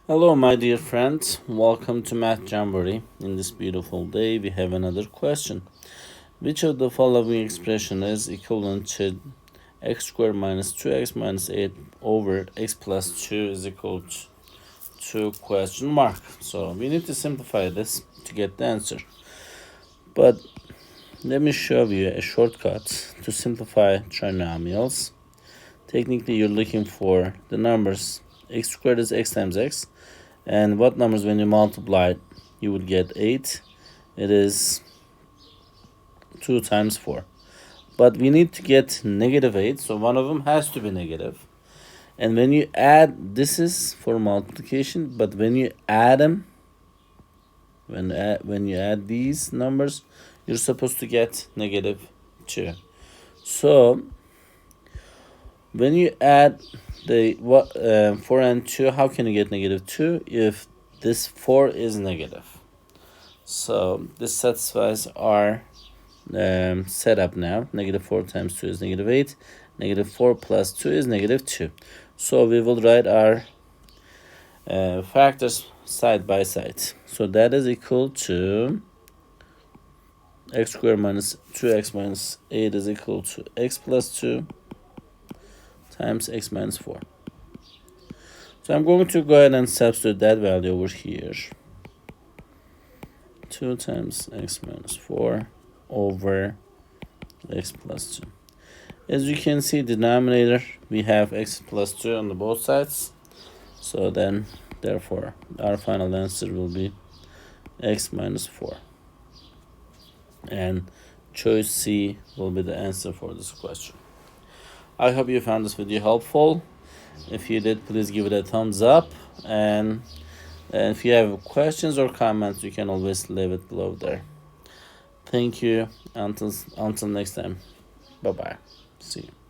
Hello, my dear friends. Welcome to Math Jamboree. In this beautiful day, we have another question. Which of the following expression is equivalent to x squared minus 2x minus 8 over x plus 2 is equal to question mark? So we need to simplify this to get the answer. But let me show you a shortcut to simplify trinomials. Technically, you're looking for the numbers. X squared is x times x. And what numbers, when you multiply, you would get 8. It is 2 times 4. But we need to get negative 8, so one of them has to be negative. And when you add, this is for multiplication, but when you add them, when you add these numbers, you're supposed to get negative 2. So when you add the 4 and 2, how can you get negative 2 if this 4 is negative? So this satisfies our setup now. Negative 4 times 2 is negative 8. Negative 4 plus 2 is negative 2. So we will write our factors side by side. So that is equal to x squared minus 2x minus 8 is equal to x plus 2 times x minus 4. So I'm going to go ahead and substitute that value over here. 2 times x minus 4 over x plus 2. As you can see, denominator, we have x plus 2 on the both sides. So then, therefore, our final answer will be x minus 4. And choice C will be the answer for this question. I hope you found this video helpful. If you did, please give it a thumbs up. And if you have questions or comments, you can always leave it below there. Thank you. Until next time. Bye-bye. See you.